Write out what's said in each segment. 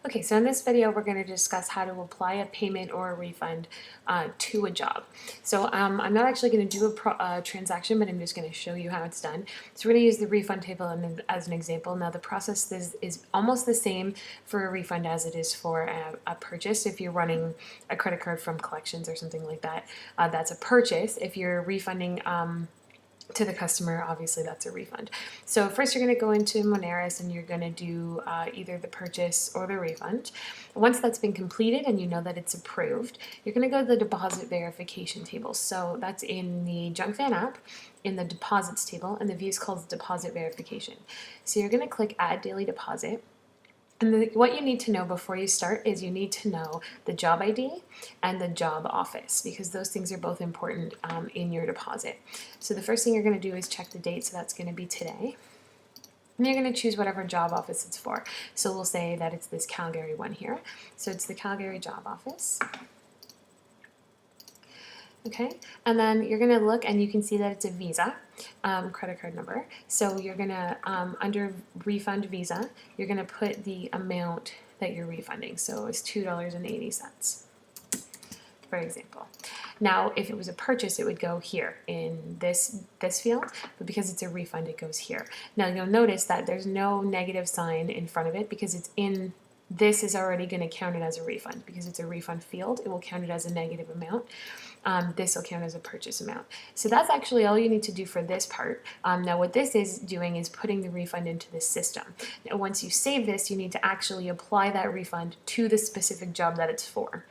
Okay, so in this video, we're going to discuss how to apply a payment or a refund to a job. So I'm not actually going to do a transaction, but I'm just going to show you how it's done. So we're going to use the refund table as an example. Now the process is almost the same for a refund as it is for a purchase. If you're running a credit card from collections or something like that, that's a purchase. If you're refunding to the customer, obviously that's a refund. So first you're going to go into Moneris and you're going to do either the purchase or the refund. Once that's been completed and you know that it's approved, you're going to go to the deposit verification table. So that's in the JunkFan app, in the deposits table, and the view is called deposit verification. So you're going to click add daily deposit. And what you need to know before you start is you need to know the job ID and the job office, because those things are both important in your deposit. So the first thing you're going to do is check the date, so that's going to be today. And you're going to choose whatever job office it's for. So we'll say that it's this Calgary one here. So it's the Calgary job office. Okay, and then you're going to look and you can see that it's a Visa credit card number. So you're going to, under refund Visa, you're going to put the amount that you're refunding. So it's $2.80, for example. Now, if it was a purchase, it would go here in this field, but because it's a refund, it goes here. Now, you'll notice that there's no negative sign in front of it because it's in. This is already going to count it as a refund because it's a refund field. It will count it as a negative amount. This will count as a purchase amount. So that's actually all you need to do for this part. Now what this is doing is putting the refund into the system. Now once you save this, you need to actually apply that refund to the specific job that it's for.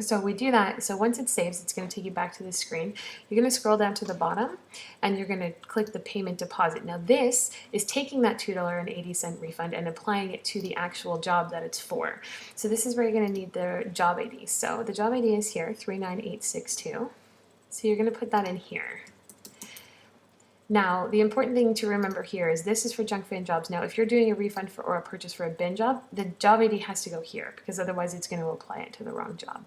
So we do that. So once it saves, it's going to take you back to the screen. You're going to scroll down to the bottom and you're going to click the payment deposit. Now this is taking that $2.80 refund and applying it to the actual job that it's for. So this is where you're going to need the job ID. So the job ID is here, 39862. So you're going to put that in here. Now, the important thing to remember here is this is for JunkFan jobs. Now, if you're doing a refund for or a purchase for a bin job, the job ID has to go here because otherwise it's going to apply it to the wrong job.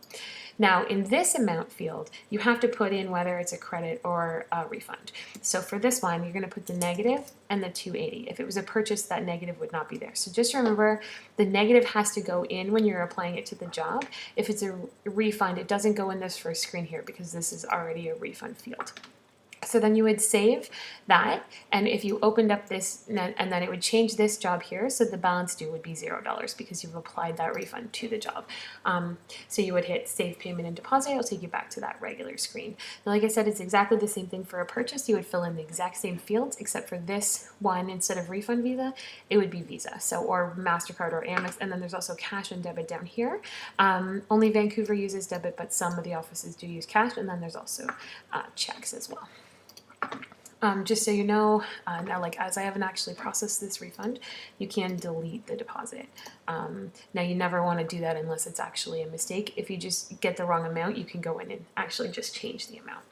Now, in this amount field, you have to put in whether it's a credit or a refund. So for this one, you're going to put the negative and the 280. If it was a purchase, that negative would not be there. So just remember, the negative has to go in when you're applying it to the job. If it's a refund, it doesn't go in this first screen here because this is already a refund field. So then you would save that, and if you opened up this, and then it would change this job here, so the balance due would be $0 because you've applied that refund to the job. So you would hit save payment and deposit. It'll take you back to that regular screen. Now, like I said, it's exactly the same thing for a purchase. You would fill in the exact same fields, except for this one, instead of refund Visa, it would be Visa, so or MasterCard or Amex, and then there's also cash and debit down here. Only Vancouver uses debit, but some of the offices do use cash, and then there's also checks as well. Just so you know, now like as I haven't actually processed this refund, you can delete the deposit. Now you never want to do that unless it's actually a mistake. If you just get the wrong amount, you can go in and actually just change the amount.